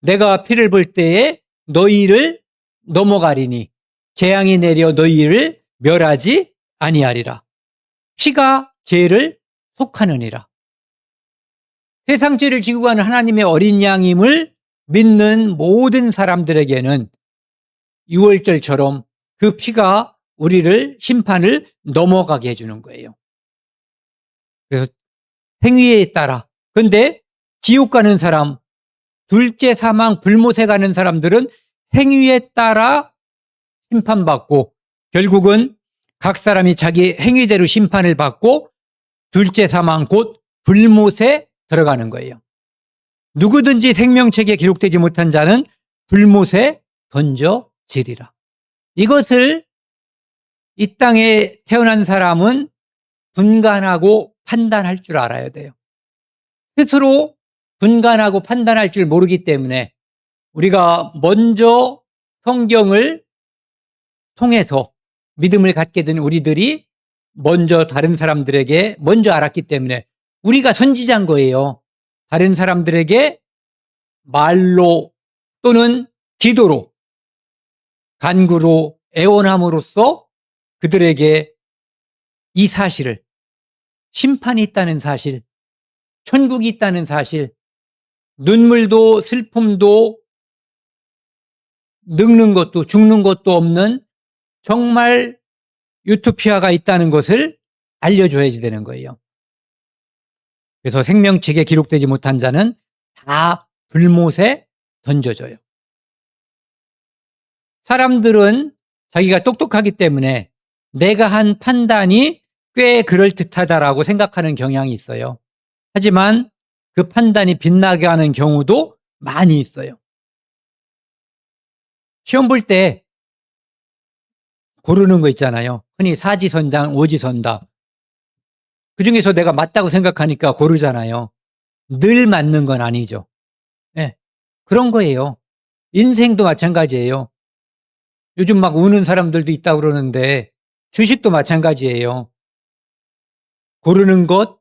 S1: 내가 피를 볼 때에 너희를 넘어가리니 재앙이 내려 너희를 멸하지 아니하리라. 피가 죄를 속하느니라. 세상 죄를 지고 가는 하나님의 어린 양임을 믿는 모든 사람들에게는 유월절처럼 그 피가 우리를 심판을 넘어가게 해주는 거예요. 그래서 행위에 따라. 그런데 지옥 가는 사람, 둘째 사망 불못에 가는 사람들은 행위에 따라 심판받고 결국은 각 사람이 자기 행위대로 심판을 받고 둘째 사망 곧 불못에 들어가는 거예요. 누구든지 생명책에 기록되지 못한 자는 불못에 던져지리라. 이것을 이 땅에 태어난 사람은 분간하고 판단할 줄 알아야 돼요. 스스로 분간하고 판단할 줄 모르기 때문에 우리가 먼저 성경을 통해서 믿음을 갖게 된 우리들이 먼저 다른 사람들에게 먼저 알았기 때문에 우리가 선지자인 거예요. 다른 사람들에게 말로 또는 기도로, 간구로, 애원함으로써 그들에게 이 사실을, 심판이 있다는 사실, 천국이 있다는 사실, 눈물도 슬픔도 늙는 것도 죽는 것도 없는 정말 유토피아가 있다는 것을 알려줘야지 되는 거예요. 그래서 생명책에 기록되지 못한 자는 다 불못에 던져져요. 사람들은 자기가 똑똑하기 때문에 내가 한 판단이 꽤 그럴듯하다라고 생각하는 경향이 있어요. 하지만 그 판단이 빗나게 하는 경우도 많이 있어요. 시험 볼 때 고르는 거 있잖아요. 흔히 사지선당, 오지선다. 그중에서 내가 맞다고 생각하니까 고르잖아요. 늘 맞는 건 아니죠. 네, 그런 거예요. 인생도 마찬가지예요. 요즘 막 우는 사람들도 있다고 그러는데 주식도 마찬가지예요. 고르는 것,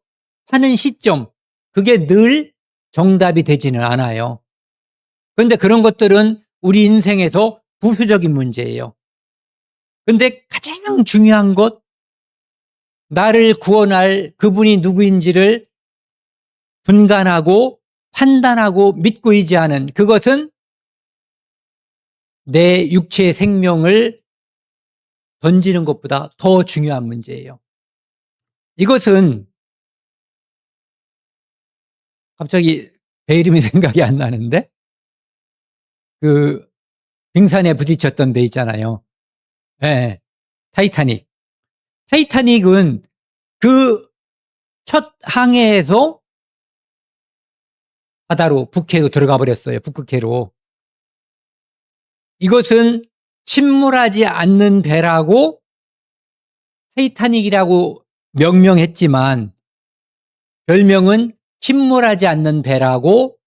S1: 하는 시점, 그게 늘 정답이 되지는 않아요. 그런데 그런 것들은 우리 인생에서 부수적인 문제예요. 그런데 가장 중요한 것, 나를 구원할 그분이 누구인지를 분간하고 판단하고 믿고 의지하는 그것은 내 육체의 생명을 던지는 것보다 더 중요한 문제예요. 이것은 갑자기 배 이름이 생각이 안 나는데 그 빙산에 부딪혔던 배 있잖아요. 네, 타이타닉. 타이타닉은 그 첫 항해에서 바다로 북해로 들어가 버렸어요. 북극해로. 이것은 침몰하지 않는 배라고 타이타닉이라고 명명했지만 별명은 침몰하지 않는 배라고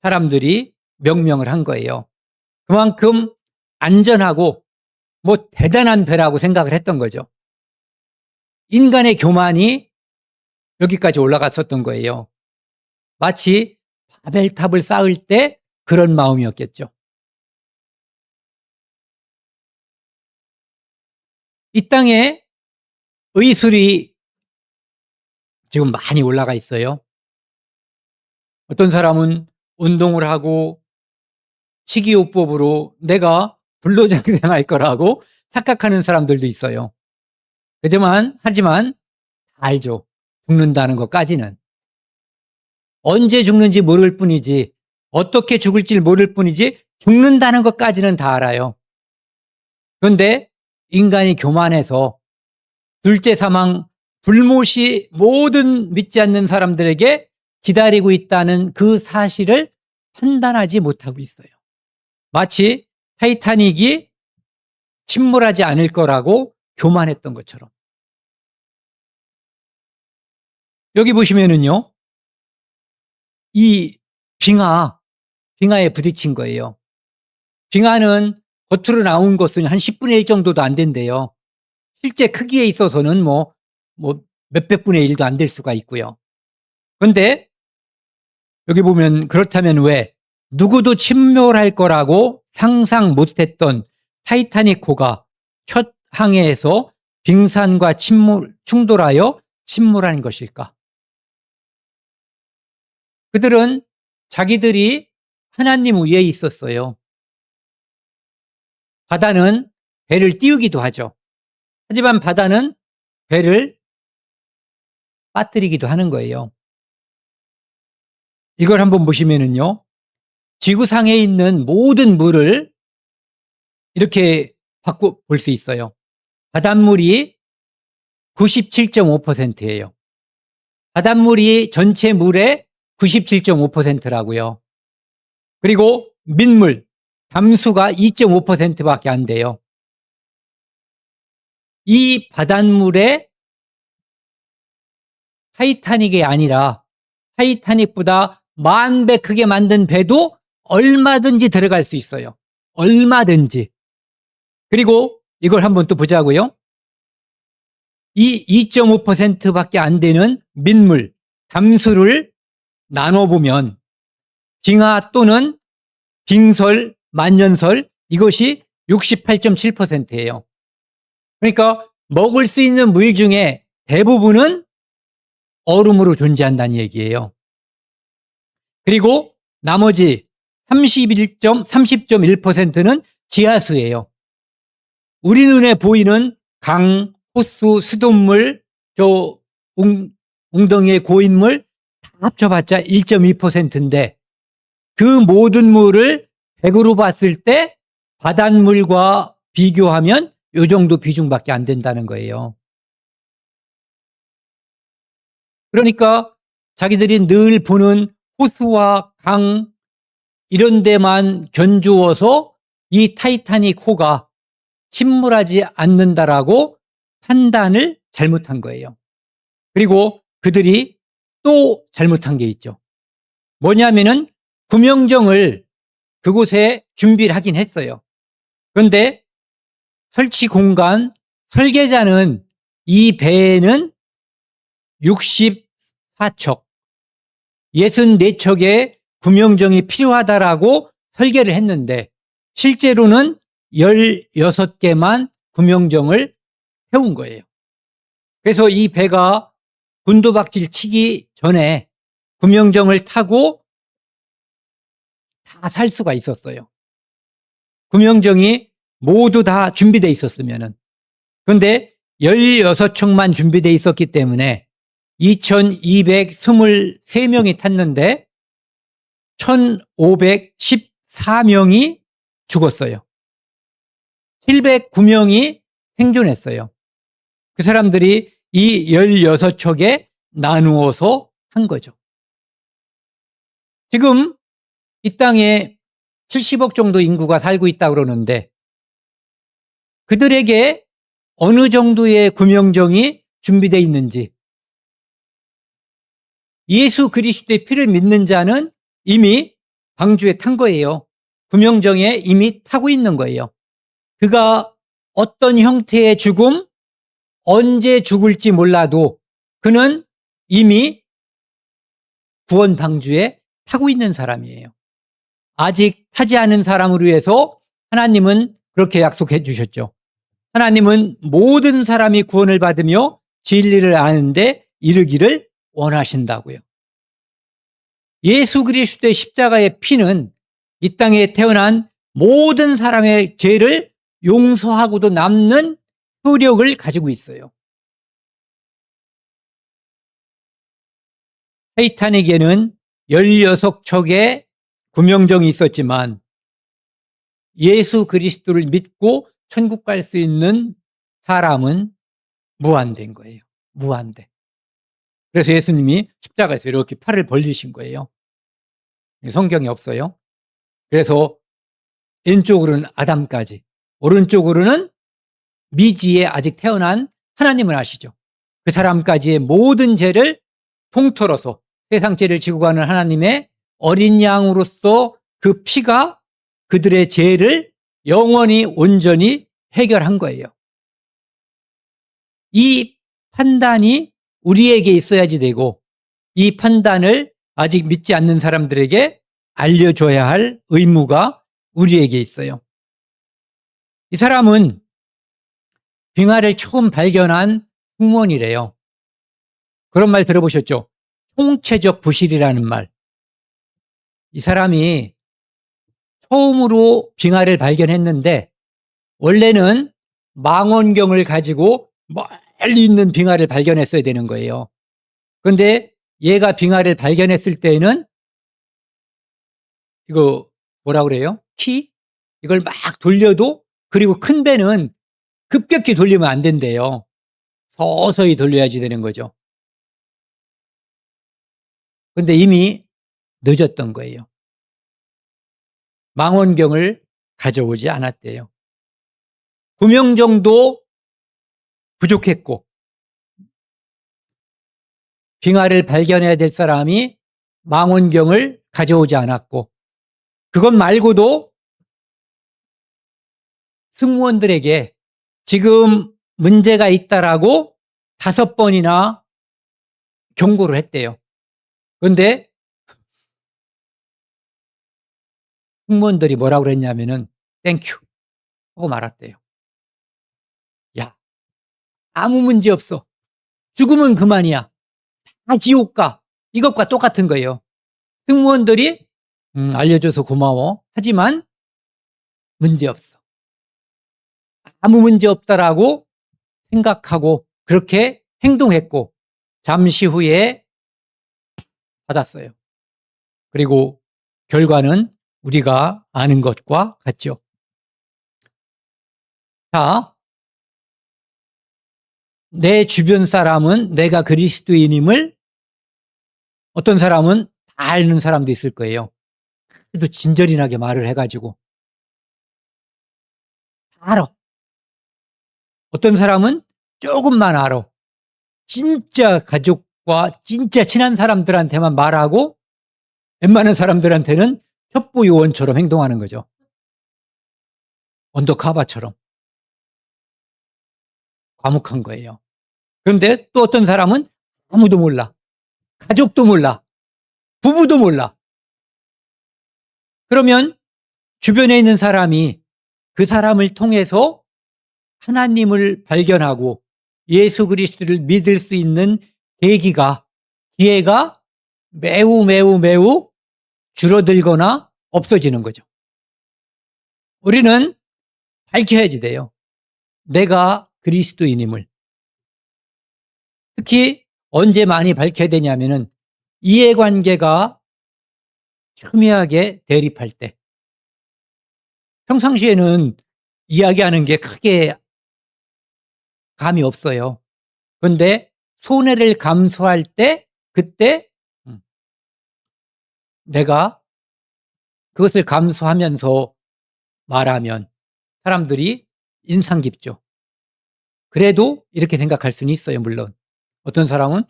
S1: 사람들이 명명을 한 거예요. 그만큼 안전하고 대단한 배라고 생각을 했던 거죠. 인간의 교만이 여기까지 올라갔었던 거예요. 마치 바벨탑을 쌓을 때 그런 마음이었겠죠. 이 땅에 의술이 지금 많이 올라가 있어요. 어떤 사람은 운동을 하고 식이요법으로 내가 불로장생할 거라고 착각하는 사람들도 있어요. 하지만 알죠. 죽는다는 것까지는. 언제 죽는지 모를 뿐이지, 어떻게 죽을지 모를 뿐이지 죽는다는 것까지는 다 알아요. 그런데 인간이 교만해서 둘째 사망, 불못이 모든 믿지 않는 사람들에게 기다리고 있다는 그 사실을 판단하지 못하고 있어요. 마치 타이타닉이 침몰하지 않을 거라고 교만했던 것처럼. 여기 보시면은요, 이 빙하에 부딪힌 거예요. 빙하는 겉으로 나온 것은 한 10분의 1 정도도 안 된대요. 실제 크기에 있어서는 몇백 분의 1도 안 될 수가 있고요. 그런데 여기 보면 그렇다면 왜 누구도 침몰할 거라고 상상 못했던 타이타닉호가 첫 항해에서 빙산과 충돌하여 침몰한 것일까? 그들은 자기들이 하나님 위에 있었어요. 바다는 배를 띄우기도 하죠. 하지만 바다는 배를 빠뜨리기도 하는 거예요. 이걸 한번 보시면은요, 지구상에 있는 모든 물을 이렇게 바꿔 볼 수 있어요. 바닷물이 97.5%예요. 바닷물이 전체 물의 97.5%라고요. 그리고 민물, 담수가 2.5%밖에 안 돼요. 이 바닷물에 타이타닉이 아니라 타이타닉보다 10,000배 크게 만든 배도 얼마든지 들어갈 수 있어요. 얼마든지. 그리고 이걸 한번 또 보자고요. 이 2.5%밖에 안 되는 민물, 담수를 나눠보면 빙하 또는 빙설, 만년설 이것이 68.7%예요. 그러니까 먹을 수 있는 물 중에 대부분은 얼음으로 존재한다는 얘기예요. 그리고 나머지 30.1%는 지하수예요. 우리 눈에 보이는 강, 호수, 수돗물, 웅덩이의 고인물 다 합쳐봤자 1.2%인데 그 모든 물을 100으로 봤을 때 바닷물과 비교하면 이 정도 비중밖에 안 된다는 거예요. 그러니까 자기들이 늘 보는 호수와 강 이런 데만 견주어서 이 타이타닉 호가 침몰하지 않는다라고 판단을 잘못한 거예요. 그리고 그들이 또 잘못한 게 있죠. 뭐냐면은 구명정을 그곳에 준비를 하긴 했어요. 그런데 설치 공간, 설계자는 이 배에는 64척, 64척의 구명정이 필요하다라고 설계를 했는데 실제로는 16개만 구명정을 세운 거예요. 그래서 이 배가 곤두박질 치기 전에 구명정을 타고 다 살 수가 있었어요. 구명정이 모두 다 준비되어 있었으면은. 그런데 16척만 준비되어 있었기 때문에 2,223명이 탔는데 1,514명이 죽었어요. 709명이 생존했어요. 그 사람들이 이 16척에 나누어서 한 거죠. 지금 이 땅에 70억 정도 인구가 살고 있다고 그러는데 그들에게 어느 정도의 구명정이 준비되어 있는지, 예수 그리스도의 피를 믿는 자는 이미 방주에 탄 거예요. 구명정에 이미 타고 있는 거예요. 그가 어떤 형태의 죽음, 언제 죽을지 몰라도 그는 이미 구원 방주에 타고 있는 사람이에요. 아직 타지 않은 사람을 위해서 하나님은 그렇게 약속해 주셨죠. 하나님은 모든 사람이 구원을 받으며 진리를 아는데 이르기를 원하신다고요. 예수 그리스도의 십자가의 피는 이 땅에 태어난 모든 사람의 죄를 용서하고도 남는 효력을 가지고 있어요. 사탄에게는 16척의 구명정이 있었지만 예수 그리스도를 믿고 천국 갈 수 있는 사람은 무한대인 거예요. 무한대. 그래서 예수님이 십자가에서 이렇게 팔을 벌리신 거예요. 성경에 없어요. 그래서 왼쪽으로는 아담까지, 오른쪽으로는 미지에 아직 태어난 하나님을 아시죠. 그 사람까지의 모든 죄를 통틀어서 세상 죄를 지고 가는 하나님의 어린 양으로서 그 피가 그들의 죄를 영원히 온전히 해결한 거예요. 이 판단이 우리에게 있어야지 되고, 이 판단을 아직 믿지 않는 사람들에게 알려줘야 할 의무가 우리에게 있어요. 이 사람은 빙하를 처음 발견한 승무원이래요. 그런 말 들어보셨죠? 총체적 부실이라는 말. 이 사람이 처음으로 빙하를 발견했는데 원래는 망원경을 가지고 멀리 있는 빙하를 발견했어야 되는 거예요. 그런데 얘가 빙하를 발견했을 때에는 이거 뭐라 그래요? 키? 이걸 막 돌려도, 그리고 큰 배는 급격히 돌리면 안 된대요. 서서히 돌려야지 되는 거죠. 그런데 이미 늦었던 거예요. 망원경을 가져오지 않았대요. 구명정도 부족했고, 빙하를 발견해야 될 사람이 망원경을 가져오지 않았고, 그것 말고도 승무원들에게 지금 문제가 있다라고 5번이나 경고를 했대요. 그런데 승무원들이 뭐라고 그랬냐면은 땡큐 하고 말았대요. 야, 아무 문제 없어. 죽으면 그만이야. 다 지옥 가. 이것과 똑같은 거예요. 승무원들이 알려줘서 고마워. 하지만 문제 없어. 아무 문제 없다라고 생각하고 그렇게 행동했고, 잠시 후에 받았어요. 그리고 결과는 우리가 아는 것과 같죠. 자, 내 주변 사람은 내가 그리스도인임을, 어떤 사람은 다 아는 사람도 있을 거예요. 그래도 진절인하게 말을 해가지고 다 알아. 어떤 사람은 조금만 알아. 진짜 가족과 진짜 친한 사람들한테만 말하고 웬만한 사람들한테는 첩보요원처럼 행동하는 거죠. 언더커버처럼. 과묵한 거예요. 그런데 또 어떤 사람은 아무도 몰라. 가족도 몰라. 부부도 몰라. 그러면 주변에 있는 사람이 그 사람을 통해서 하나님을 발견하고 예수 그리스도를 믿을 수 있는 기회가 매우 줄어들거나 없어지는 거죠. 우리는 밝혀야지 돼요. 내가 그리스도인임을. 특히 언제 많이 밝혀야 되냐면은 이해관계가 첨예하게 대립할 때. 평상시에는 이야기하는 게 크게 감이 없어요. 그런데 손해를 감수할 때, 그때 내가 그것을 감수하면서 말하면 사람들이 인상 깊죠. 그래도 이렇게 생각할 수는 있어요, 물론. 어떤 사람은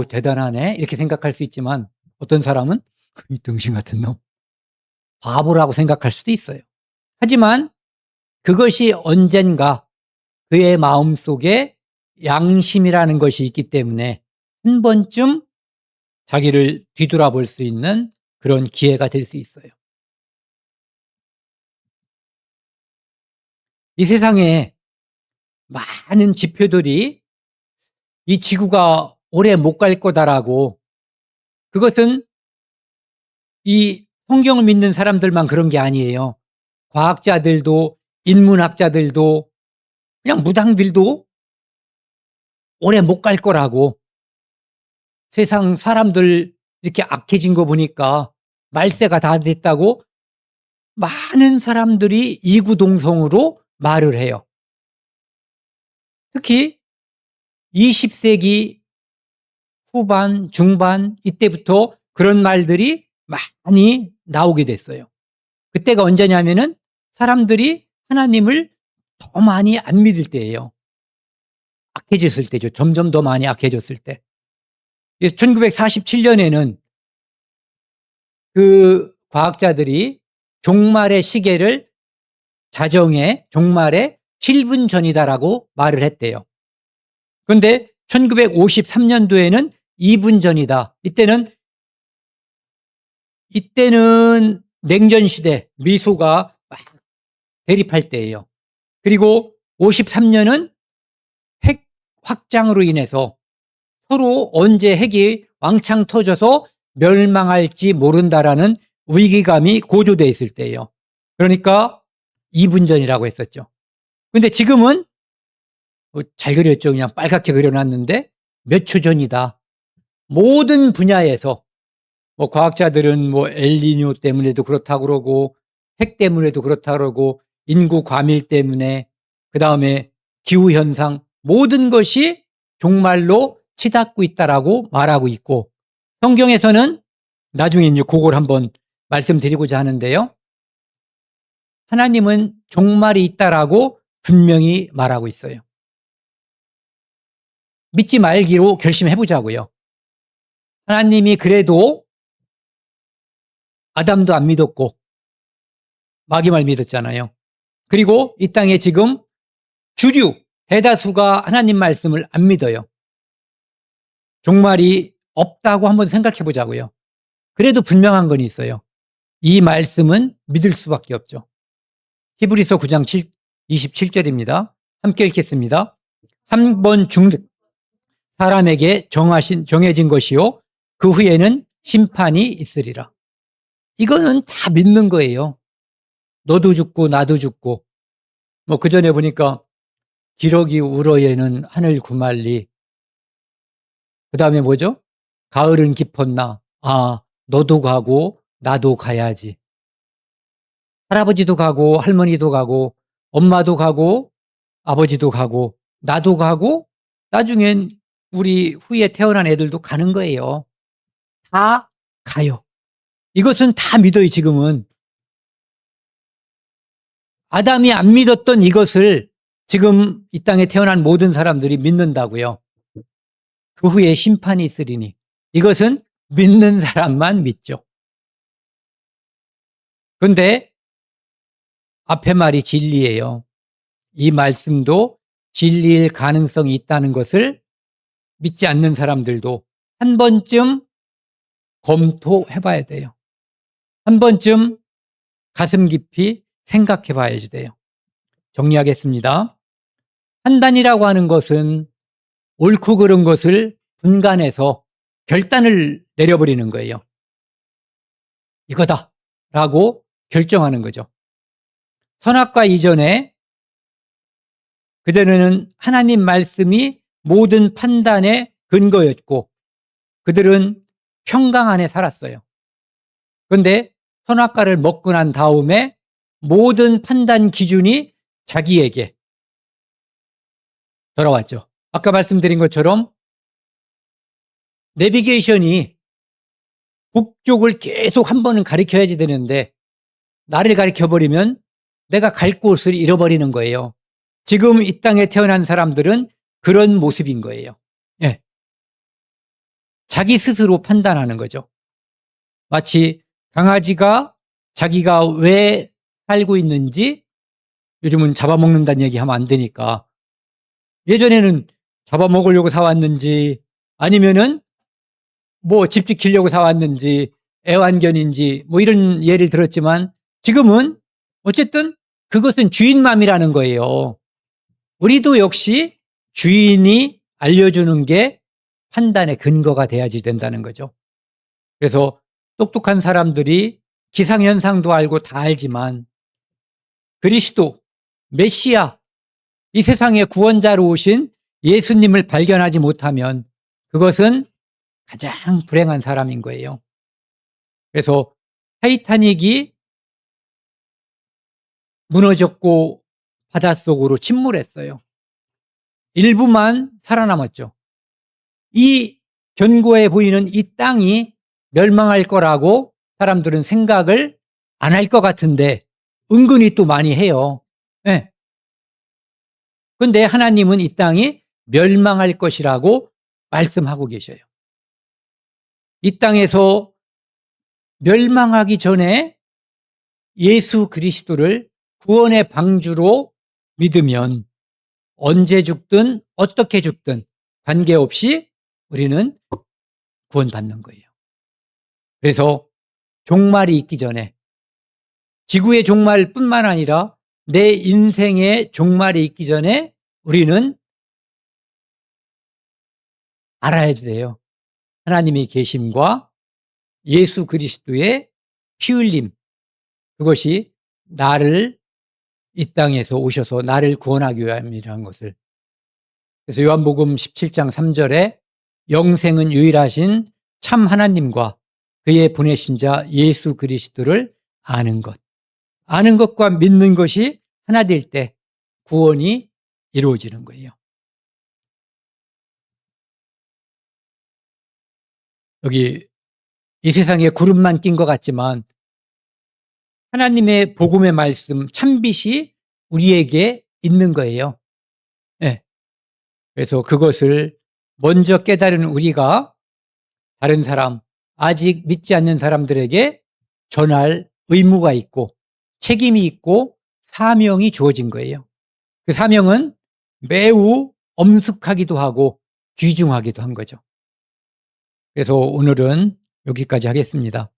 S1: 대단하네 이렇게 생각할 수 있지만 어떤 사람은 이 등신 같은 놈 바보라고 생각할 수도 있어요. 하지만 그것이 언젠가 그의 마음속에 양심이라는 것이 있기 때문에 한 번쯤 자기를 뒤돌아볼 수 있는 그런 기회가 될 수 있어요. 이 세상에 많은 지표들이 이 지구가 오래 못 갈 거다라고, 그것은 이 성경을 믿는 사람들만 그런 게 아니에요. 과학자들도, 인문학자들도, 그냥 무당들도 오래 못 갈 거라고, 세상 사람들 이렇게 악해진 거 보니까 말세가 다 됐다고 많은 사람들이 이구동성으로 말을 해요. 특히 20세기 후반, 중반 이때부터 그런 말들이 많이 나오게 됐어요. 그때가 언제냐면은 사람들이 하나님을 더 많이 안 믿을 때예요. 악해졌을 때죠. 점점 더 많이 악해졌을 때. 1947년에는 그 과학자들이 종말의 시계를 자정에 종말의 7분 전이다라고 말을 했대요. 그런데 1953년도에는 2분 전이다. 이때는 냉전 시대, 미소가 막 대립할 때예요. 그리고 53년은 핵 확장으로 인해서 서로 언제 핵이 왕창 터져서 멸망할지 모른다라는 위기감이 고조되어 있을 때예요. 그러니까 2분 전이라고 했었죠. 근데 지금은 잘 그렸죠. 그냥 빨갛게 그려놨는데 몇 초 전이다. 모든 분야에서 과학자들은 엘니뇨 때문에도 그렇다고 그러고 핵 때문에도 그렇다고 그러고 인구 과밀 때문에 그다음에 기후현상 모든 것이 종말로 치닫고 있다라고 말하고 있고, 성경에서는 나중에 이제 그걸 한번 말씀드리고자 하는데요. 하나님은 종말이 있다라고 분명히 말하고 있어요. 믿지 말기로 결심해보자고요. 하나님이 그래도 아담도 안 믿었고 마귀만 믿었잖아요. 그리고 이 땅에 지금 주류 대다수가 하나님 말씀을 안 믿어요. 종말이 없다고 한번 생각해 보자고요. 그래도 분명한 건 있어요. 이 말씀은 믿을 수밖에 없죠. 히브리서 9장 27절입니다. 함께 읽겠습니다. 한 번 죽는 사람에게 정해진 것이요 그 후에는 심판이 있으리라. 이거는 다 믿는 거예요. 너도 죽고 나도 죽고. 그 전에 보니까 기러기 울어에는 하늘 구말리. 그 다음에 뭐죠? 가을은 깊었나. 너도 가고 나도 가야지. 할아버지도 가고 할머니도 가고 엄마도 가고 아버지도 가고 나도 가고 나중엔 우리 후에 태어난 애들도 가는 거예요. 다 가요. 이것은 다 믿어요. 지금은 아담이 안 믿었던 이것을 지금 이 땅에 태어난 모든 사람들이 믿는다고요. 그 후에 심판이 있으리니. 이것은 믿는 사람만 믿죠. 그런데 앞에 말이 진리예요. 이 말씀도 진리일 가능성이 있다는 것을 믿지 않는 사람들도 한 번쯤 검토해 봐야 돼요. 한 번쯤 가슴 깊이 생각해 봐야지 돼요. 정리하겠습니다. 판단이라고 하는 것은 옳고 그른 것을 분간해서 결단을 내려버리는 거예요. 이거다 라고 결정하는 거죠. 선악과 이전에 그들은 하나님 말씀이 모든 판단의 근거였고 그들은 평강 안에 살았어요. 그런데 선악과를 먹고 난 다음에 모든 판단 기준이 자기에게 돌아왔죠. 아까 말씀드린 것처럼 내비게이션이 북쪽을 계속 한 번은 가리켜야지 되는데 나를 가리켜버리면 내가 갈 곳을 잃어버리는 거예요. 지금 이 땅에 태어난 사람들은 그런 모습인 거예요. 예. 자기 스스로 판단하는 거죠. 마치 강아지가 자기가 왜 살고 있는지, 요즘은 잡아먹는다는 얘기 하면 안 되니까, 예전에는 잡아먹으려고 사왔는지 아니면은 뭐 집 지키려고 사왔는지 애완견인지 뭐 이런 예를 들었지만, 지금은 어쨌든 그것은 주인맘이라는 거예요. 우리도 역시 주인이 알려주는 게 판단의 근거가 돼야지 된다는 거죠. 그래서 똑똑한 사람들이 기상현상도 알고 다 알지만 그리스도, 메시아, 이 세상의 구원자로 오신 예수님을 발견하지 못하면 그것은 가장 불행한 사람인 거예요. 그래서 타이타닉이 무너졌고 바닷속으로 침몰했어요. 일부만 살아남았죠. 이 견고해 보이는 이 땅이 멸망할 거라고 사람들은 생각을 안 할 것 같은데 은근히 또 많이 해요. 네. 그런데 하나님은 이 땅이 멸망할 것이라고 말씀하고 계셔요. 이 땅에서 멸망하기 전에 예수 그리스도를 구원의 방주로 믿으면 언제 죽든 어떻게 죽든 관계없이 우리는 구원받는 거예요. 그래서 종말이 있기 전에, 지구의 종말뿐만 아니라 내 인생의 종말이 있기 전에 우리는 알아야 돼요. 하나님의 계심과 예수 그리스도의 피 흘림, 그것이 나를 이 땅에서 오셔서 나를 구원하기 위함이라는 것을. 그래서 요한복음 17장 3절에 영생은 유일하신 참 하나님과 그의 보내신 자 예수 그리스도를 아는 것. 아는 것과 믿는 것이 하나 될 때 구원이 이루어지는 거예요. 여기 이 세상에 구름만 낀 것 같지만 하나님의 복음의 말씀, 참빛이 우리에게 있는 거예요. 네. 그래서 그것을 먼저 깨달은 우리가 다른 사람, 아직 믿지 않는 사람들에게 전할 의무가 있고 책임이 있고 사명이 주어진 거예요. 그 사명은 매우 엄숙하기도 하고 귀중하기도 한 거죠. 그래서 오늘은 여기까지 하겠습니다.